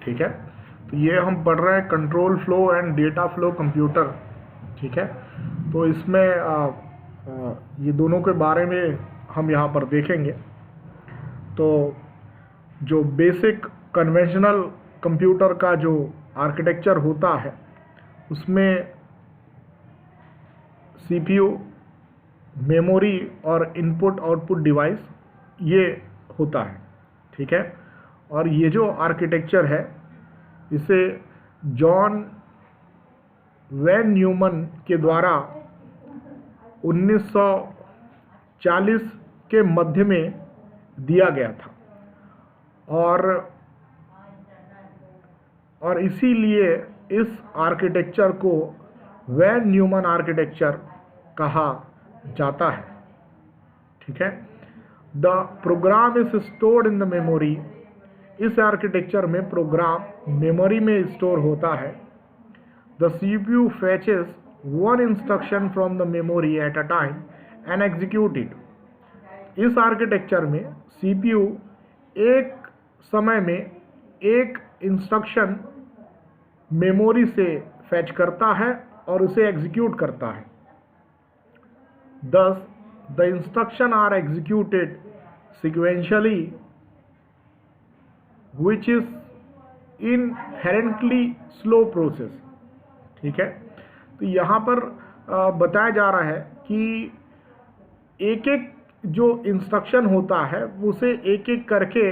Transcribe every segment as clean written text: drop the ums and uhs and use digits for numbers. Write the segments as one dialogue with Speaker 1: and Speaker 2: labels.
Speaker 1: ठीक है। तो ये हम पढ़ रहे हैं control flow and data flow computer, ठीक है। तो इसमें ये दोनों के बारे में हम यहाँ पर देखेंगे। तो जो बेसिक कन्वेंशनल कंप्यूटर का जो आर्किटेक्चर होता है उसमें सीपीयू, मेमोरी और इनपुट आउटपुट डिवाइस ये होता है, ठीक है। और ये जो आर्किटेक्चर है इसे जॉन वैन न्यूमन के द्वारा 1940 के मध्य में दिया गया था और इसीलिए इस आर्किटेक्चर को वैन न्यूमन आर्किटेक्चर कहा जाता है, ठीक है। The program is stored in the memory. इस आर्किटेक्चर में प्रोग्राम मेमोरी में स्टोर होता है। The CPU fetches one instruction from the memory at a time and execute it. इस आर्किटेक्चर में सीपीयू एक समय में एक इंस्ट्रक्शन मेमोरी से फैच करता है और उसे एग्जीक्यूट करता है। Thus, the instructions are executed sequentially, which is inherently slow process, ठीक है। तो यहाँ पर बताया जा रहा है कि एक एक जो इंस्ट्रक्शन होता है उसे एक एक करके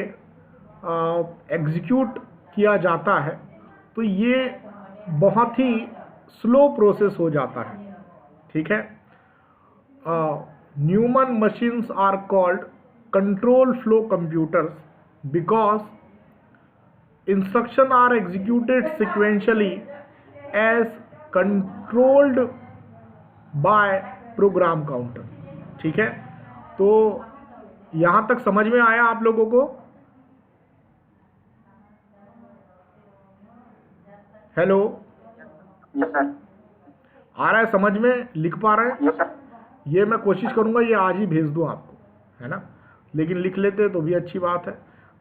Speaker 1: एग्जीक्यूट किया जाता है, तो ये बहुत ही स्लो प्रोसेस हो जाता है, ठीक है। Newman machines are called control flow computers because instructions are executed sequentially as controlled by program counter, ठीक है। तो यहाँ तक समझ में आया आप लोगों को? Hello,
Speaker 2: yes sir.
Speaker 1: आ रहा है समझ में? लिख पा रहे हैं?
Speaker 2: Yes sir.
Speaker 1: ये मैं कोशिश करूंगा ये आज ही भेज दूं आपको, है ना, लेकिन लिख लेते तो भी अच्छी बात है।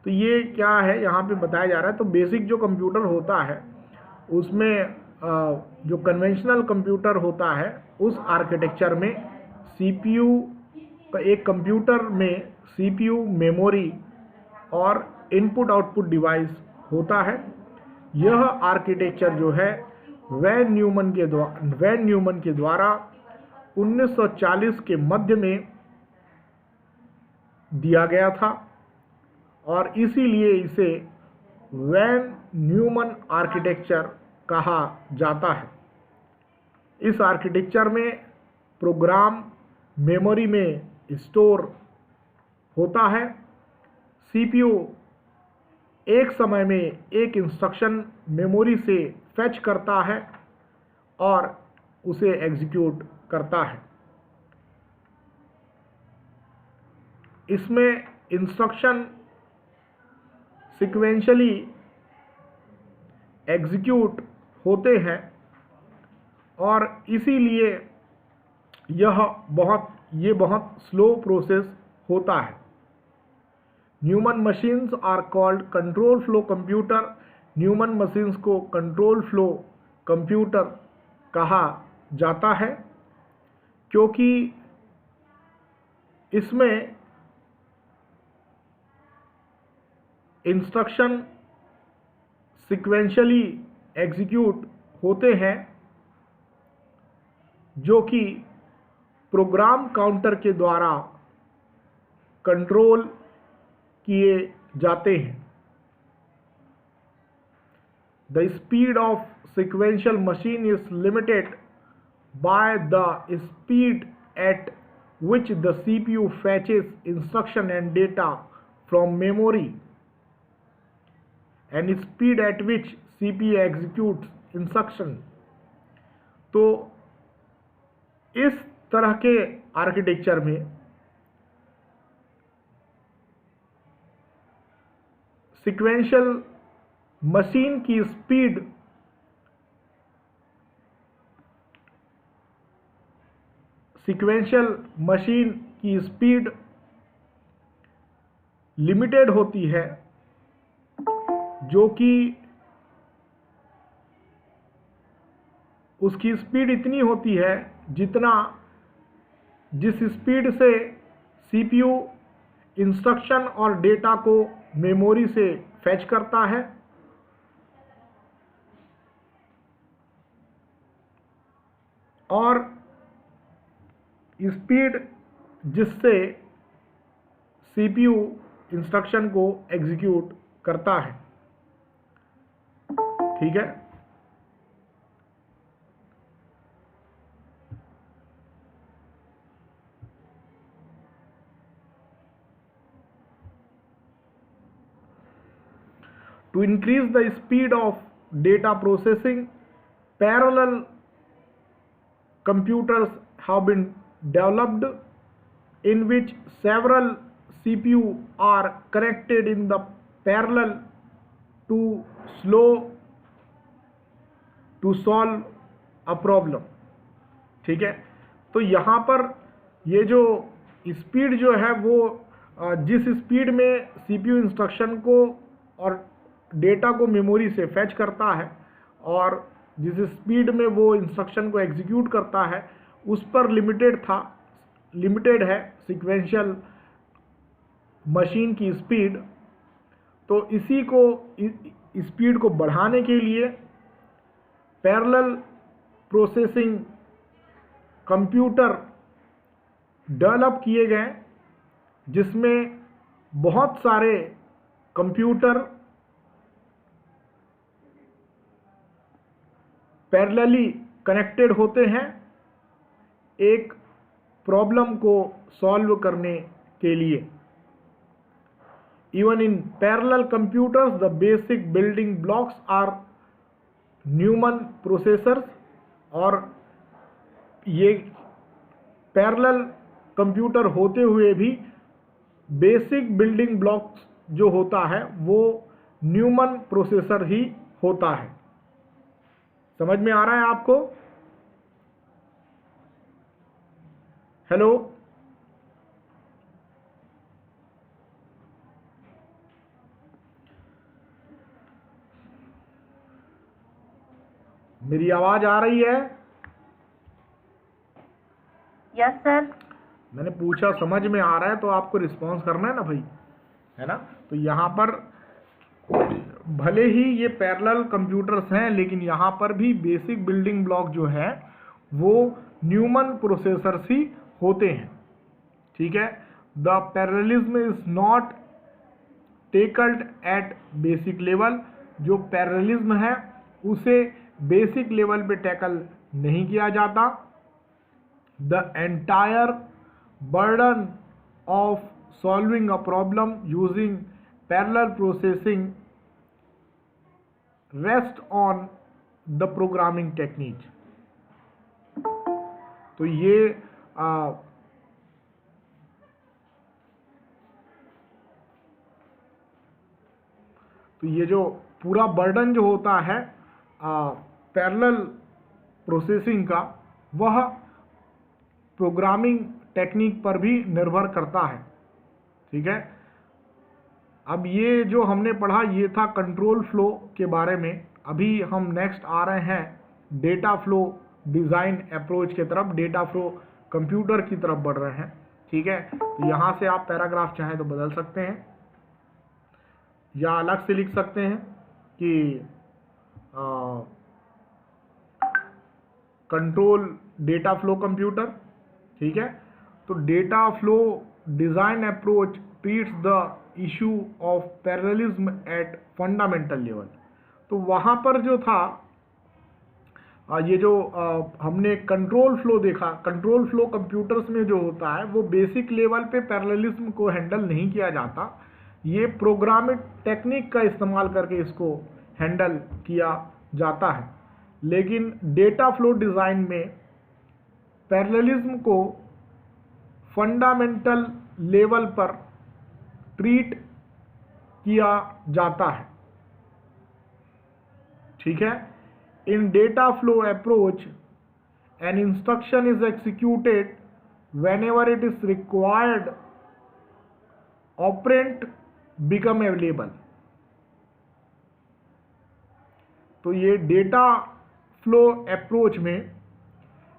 Speaker 1: तो ये क्या है यहाँ पे बताया जा रहा है। तो बेसिक जो कंप्यूटर होता है उसमें जो कन्वेंशनल कंप्यूटर होता है उस आर्किटेक्चर में सीपीयू का एक कंप्यूटर में सीपीयू, मेमोरी और इनपुट आउटपुट डिवाइस होता है। यह आर्किटेक्चर जो है वैन न्यूमन के द्वारा 1940 के मध्य में दिया गया था और इसीलिए इसे वैन न्यूमन आर्किटेक्चर कहा जाता है। इस आर्किटेक्चर में प्रोग्राम मेमोरी में स्टोर होता है। सीपीयू एक समय में एक इंस्ट्रक्शन मेमोरी से फैच करता है और उसे एग्जीक्यूट करता है। इसमें इंस्ट्रक्शन सीक्वेंशियली एग्जीक्यूट होते हैं और इसीलिए ये बहुत स्लो प्रोसेस होता है। Neumann machines are called control flow computer. Neumann machines को कंट्रोल फ्लो कंप्यूटर कहा जाता है क्योंकि इसमें इंस्ट्रक्शन सीक्वेंशियली एग्जीक्यूट होते हैं जो कि प्रोग्राम काउंटर के द्वारा कंट्रोल किए जाते हैं। The speed of sequential machine is limited by the speed at which the CPU fetches instruction and data from memory and speed at which CPU executes instruction। तो इस तरह के आर्किटेक्चर में सीक्वेंशियल मशीन की speed limited होती है जो कि उसकी स्पीड इतनी होती है जिस स्पीड से सीपीयू इंस्ट्रक्शन और डेटा को मेमोरी से फैच करता है, और स्पीड जिससे सीपीयू इंस्ट्रक्शन को एग्जीक्यूट करता है। ठीक है, to increase the speed of data processing, parallel computers have been developed in which several CPU are connected in the parallel to solve a problem। ठीक है, तो यहाँ पर ये जो स्पीड जो है वो जिस स्पीड में सीपीयू इंस्ट्रक्शन को और डेटा को मेमोरी से फैच करता है और जिस स्पीड में वो इंस्ट्रक्शन को एग्जीक्यूट करता है उस पर लिमिटेड है सीक्वेंशियल मशीन की स्पीड। तो इसी को स्पीड को बढ़ाने के लिए पैरेलल प्रोसेसिंग कंप्यूटर डेवलप किए गए, जिसमें बहुत सारे कंप्यूटर पैरेलली कनेक्टेड होते हैं एक प्रॉब्लम को सॉल्व करने के लिए। Even in parallel computers the basic building blocks are Neumann processors. और ये पैरेलल कंप्यूटर होते हुए भी बेसिक बिल्डिंग ब्लॉक्स जो होता है वो न्यूमन प्रोसेसर ही होता है। समझ में आ रहा है आपको? हेलो, मेरी आवाज आ रही है?
Speaker 3: Yes sir.
Speaker 1: मैंने पूछा समझ में आ रहा है तो आपको रिस्पॉन्स करना है ना भाई, है ना? तो यहाँ पर भले ही ये पैरेलल कंप्यूटर्स हैं लेकिन यहाँ पर भी बेसिक बिल्डिंग ब्लॉक जो है वो न्यूमन प्रोसेसर्स ही होते हैं। ठीक है, the parallelism is not tackled at basic level. जो पैरेललिज्म है उसे बेसिक लेवल पे टैकल नहीं किया जाता। The entire burden of solving a problem using parallel processing rest on the programming technique. तो ये जो पूरा बर्डन जो होता है पैरेलल प्रोसेसिंग का, वह प्रोग्रामिंग टेक्निक पर भी निर्भर करता है। ठीक है, अब ये जो हमने पढ़ा ये था कंट्रोल फ्लो के बारे में। अभी हम नेक्स्ट आ रहे हैं डेटा फ्लो डिज़ाइन अप्रोच की तरफ, डेटा फ्लो कंप्यूटर की तरफ बढ़ रहे हैं। ठीक है, तो यहाँ से आप पैराग्राफ चाहें तो बदल सकते हैं या अलग से लिख सकते हैं कि कंट्रोल डेटा फ्लो कंप्यूटर। ठीक है, तो data flow design approach treats the issue of parallelism at fundamental level. तो वहाँ पर जो था ये जो हमने कंट्रोल फ्लो देखा, कंट्रोल फ्लो कंप्यूटर्स में जो होता है वो बेसिक लेवल पे पैरेललिज्म को हैंडल नहीं किया जाता। ये प्रोग्रामिंग टेक्निक का इस्तेमाल करके इसको हैंडल किया जाता है। लेकिन डेटा फ्लो डिज़ाइन में पैरेललिज्म को फंडामेंटल लेवल पर ट्रीट किया जाता है। ठीक है, in data flow approach an instruction is executed whenever it is required operand become available. तो ये डेटा फ्लो अप्रोच में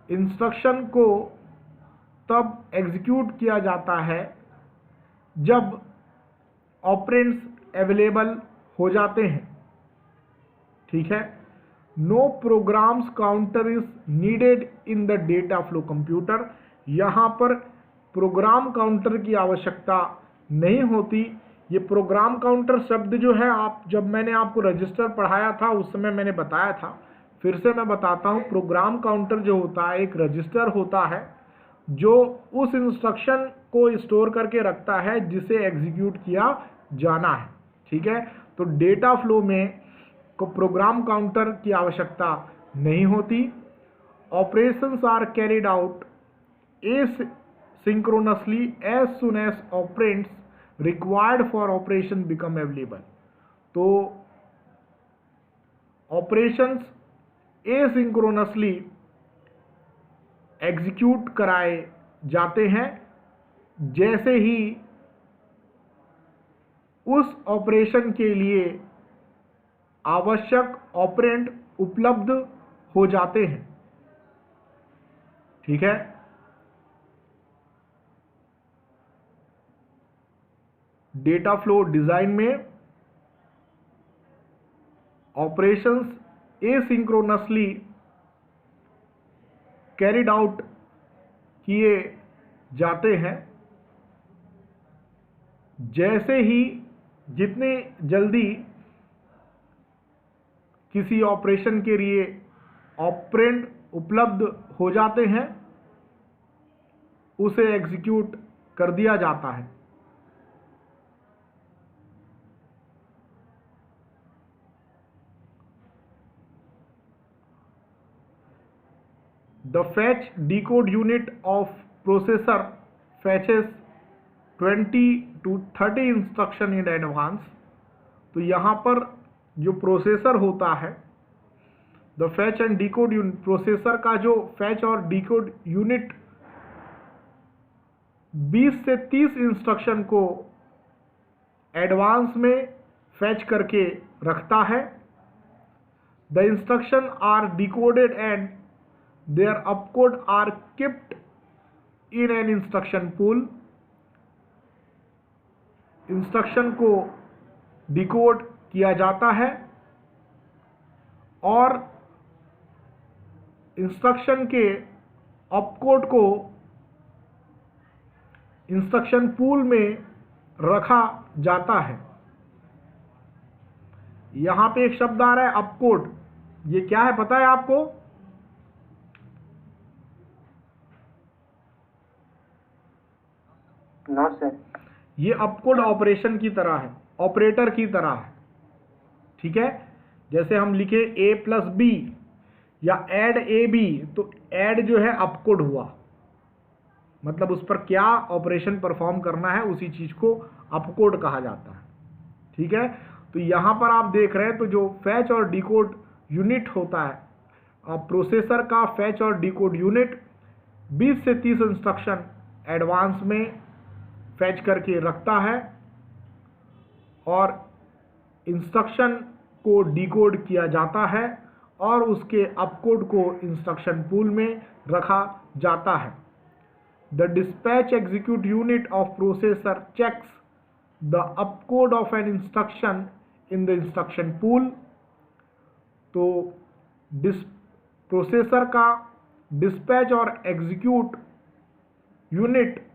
Speaker 1: इंस्ट्रक्शन को तब एग्जीक्यूट किया जाता है जब ऑपरेंड्स अवेलेबल हो जाते हैं। ठीक है। No programs counter is needed in the data flow computer. यहाँ पर प्रोग्राम काउंटर की आवश्यकता नहीं होती। ये प्रोग्राम काउंटर शब्द जो है, आप जब मैंने आपको रजिस्टर पढ़ाया था उस समय मैंने बताया था, फिर से मैं बताता हूँ। प्रोग्राम काउंटर जो होता है एक रजिस्टर होता है जो उस इंस्ट्रक्शन को स्टोर करके रखता है जिसे एग्जीक्यूट किया जाना है। ठीक है। तो डेटा फ्लो में को प्रोग्राम काउंटर की आवश्यकता नहीं होती। Operations are carried out asynchronously as soon as operands required for operation become available। तो ऑपरेशंस asynchronously एग्जीक्यूट कराए जाते हैं जैसे ही उस ऑपरेशन के लिए आवश्यक ऑपरेंड उपलब्ध हो जाते हैं। ठीक है। डेटा फ्लो डिजाइन में ऑपरेशंस एसिंक्रोनसली कैरिड आउट किए जाते हैं जैसे ही जितने जल्दी किसी ऑपरेशन के लिए ऑपरेंड उपलब्ध हो जाते हैं उसे एग्जीक्यूट कर दिया जाता है। The fetch decode unit of processor fetches 20 to 30 instruction in advance. तो यहाँ पर जो प्रोसेसर होता है, the fetch and decode unit, processor का जो फैच और डिकोड यूनिट 20 से 30 इंस्ट्रक्शन को एडवांस में फैच करके रखता है। The instruction are decoded and their opcode are kept in an instruction pool। Instruction को डिकोड किया जाता है और इंस्ट्रक्शन के ऑपकोड को इंस्ट्रक्शन पूल में रखा जाता है। यहां पे एक शब्द आ रहा है ऑपकोड। ये क्या है पता है आपको?
Speaker 2: No sir.
Speaker 1: ये ऑपकोड ऑपरेशन की तरह है, ऑपरेटर की तरह है। ठीक है। जैसे हम लिखे a प्लस बी या ऐड ए बी, तो ऐड जो है ऑपकोड हुआ, मतलब उस पर क्या ऑपरेशन परफॉर्म करना है उसी चीज को ऑपकोड कहा जाता है। ठीक है। तो यहां पर आप देख रहे हैं तो जो फैच और डिकोड यूनिट होता है, प्रोसेसर का फैच और डिकोड यूनिट 20 से 30 इंस्ट्रक्शन एडवांस में फैच करके रखता है और इंस्ट्रक्शन को डिकोड किया जाता है और उसके अपकोड को इंस्ट्रक्शन पूल में रखा जाता है। The dispatch execute unit of processor checks the opcode of an instruction in the instruction pool. तो प्रोसेसर का डिस्पैच और एग्जीक्यूट यूनिट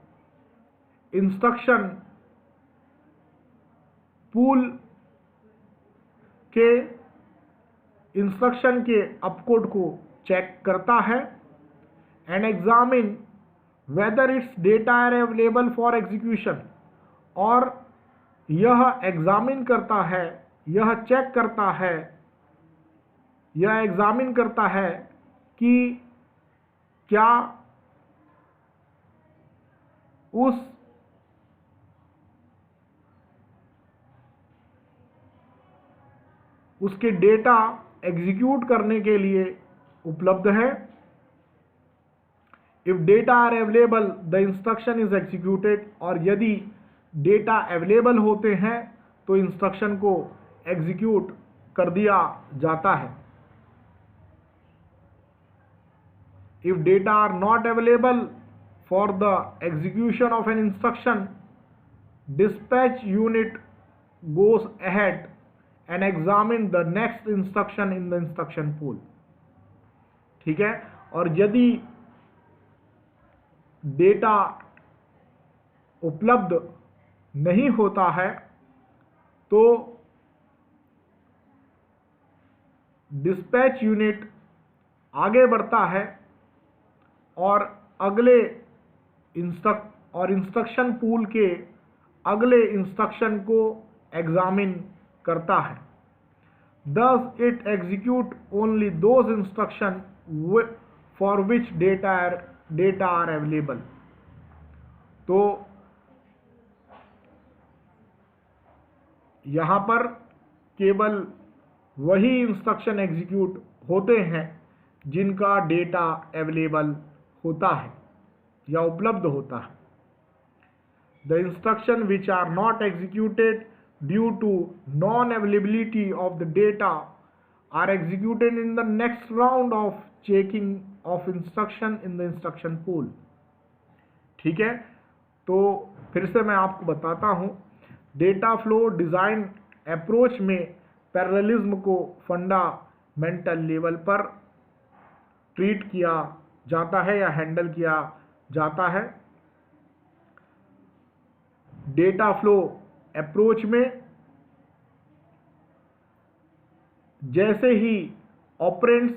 Speaker 1: इंस्ट्रक्शन पूल के इंस्ट्रक्शन के अपकोड को चेक करता है and examine whether its data are available for execution. और यह एग्जामिन करता है, यह चेक करता है, यह एग्जामिन करता है कि क्या उसके डेटा एग्जीक्यूट करने के लिए उपलब्ध है। If data are available the instruction is executed. और यदि डेटा अवेलेबल होते हैं तो इंस्ट्रक्शन को एग्जीक्यूट कर दिया जाता है। if data are not available for the execution of an instruction, dispatch unit goes ahead and examine the next instruction in the instruction pool. ठीक है, और यदि डेटा उपलब्ध नहीं होता है तो डिस्पैच यूनिट आगे बढ़ता है और अगले इंस्ट्रक्शन पूल के अगले इंस्ट्रक्शन को एग्जामिन करता है. Thus it execute only those instructions for which data are available. तो यहाँ पर केवल वही इंस्ट्रक्शन एग्जीक्यूट होते हैं जिनका डेटा अवेलेबल होता है या उपलब्ध होता है. The instruction which are not executed due to non-availability of the data are executed in the next round of checking of instruction in the instruction pool. ठीक है, तो फिर से मैं आपको बताता हूँ. डेटा फ्लो डिज़ाइन अप्रोच में पैरेललिज्म को फंडामेंटल लेवल पर ट्रीट किया जाता है या हैंडल किया जाता है. डेटा फ्लो अप्रोच में जैसे ही ऑपरेंड्स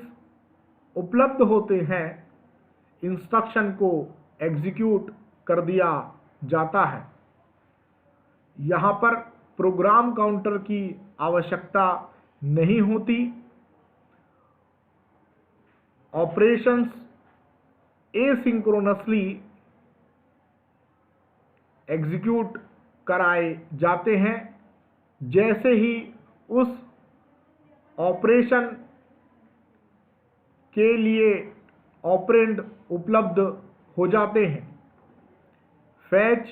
Speaker 1: उपलब्ध होते हैं इंस्ट्रक्शन को एग्जीक्यूट कर दिया जाता है. यहाँ पर प्रोग्राम काउंटर की आवश्यकता नहीं होती. ऑपरेशंस एसिंक्रोनसली एग्जीक्यूट कराए जाते हैं जैसे ही उस ऑपरेशन के लिए ऑपरेंड उपलब्ध हो जाते हैं. फैच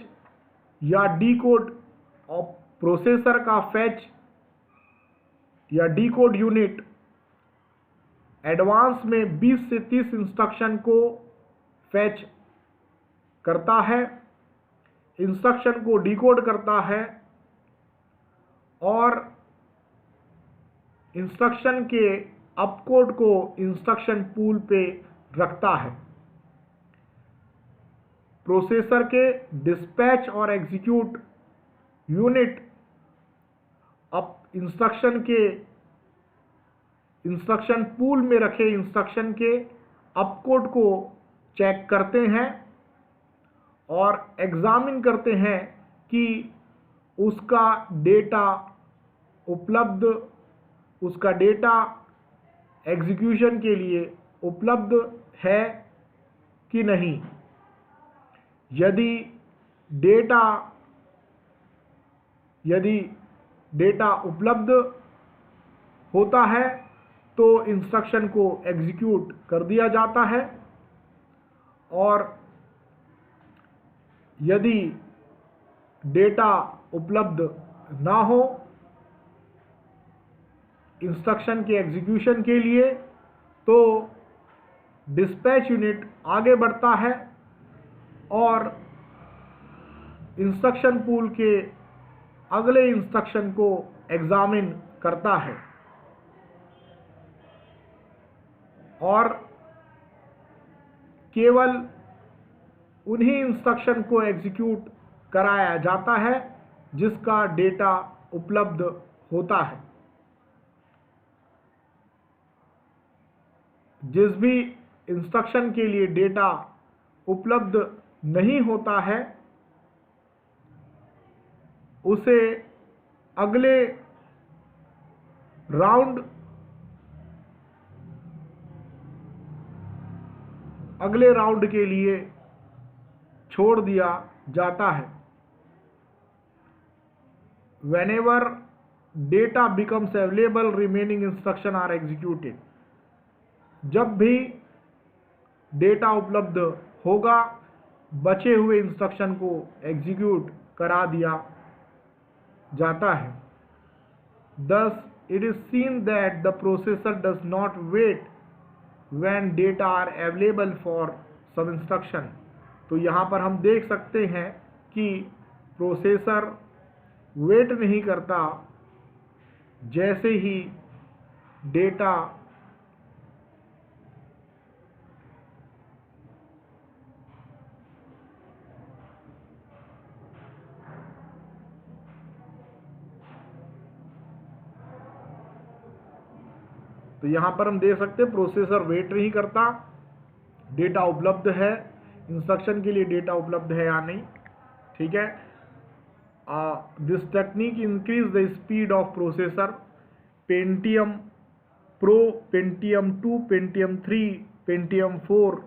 Speaker 1: या डीकोड प्रोसेसर का फैच या डीकोड यूनिट एडवांस में 20 से 30 इंस्ट्रक्शन को फैच करता है, इंस्ट्रक्शन को डिकोड करता है और इंस्ट्रक्शन के अपकोड को इंस्ट्रक्शन पूल पे रखता है. प्रोसेसर के डिस्पैच और एग्जीक्यूट यूनिट अब इंस्ट्रक्शन पूल में रखे इंस्ट्रक्शन के अपकोड को चेक करते हैं और एग्जामिन करते हैं कि उसका डेटा एग्जीक्यूशन के लिए उपलब्ध है कि नहीं. यदि डेटा उपलब्ध होता है तो इंस्ट्रक्शन को एग्जीक्यूट कर दिया जाता है और यदि डेटा उपलब्ध ना हो इंस्ट्रक्शन के एग्जीक्यूशन के लिए तो डिस्पैच यूनिट आगे बढ़ता है और इंस्ट्रक्शन पूल के अगले इंस्ट्रक्शन को एग्जामिन करता है और केवल उन्हीं इंस्ट्रक्शन को एग्जीक्यूट कराया जाता है जिसका डेटा उपलब्ध होता है. जिस भी इंस्ट्रक्शन के लिए डेटा उपलब्ध नहीं होता है उसे अगले राउंड के लिए छोड़ दिया जाता है. Whenever data becomes available, remaining instruction are executed. जब भी डेटा उपलब्ध होगा बचे हुए इंस्ट्रक्शन को एग्जीक्यूट करा दिया जाता है. Thus, it is seen that the processor does not wait when data are available for some instruction। तो यहाँ पर हम देख सकते हैं कि प्रोसेसर वेट नहीं करता जैसे ही डेटा तो यहाँ पर हम देख सकते हैं प्रोसेसर वेट नहीं करता, डेटा उपलब्ध है, इंस्ट्रक्शन के लिए डेटा उपलब्ध है या नहीं। ठीक है, this technique increase the speed of processor. Pentium Pro, Pentium 2, Pentium 3, Pentium 4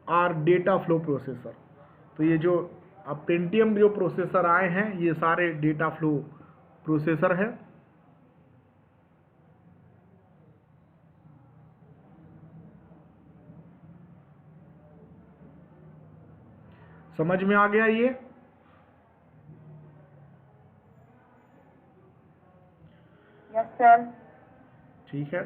Speaker 1: are data flow processor. तो ये जो अब पेंटियम जो प्रोसेसर आए हैं ये सारे डेटा फ्लो प्रोसेसर है। समझ में आ गया ये?
Speaker 3: Yes sir.
Speaker 1: ठीक है।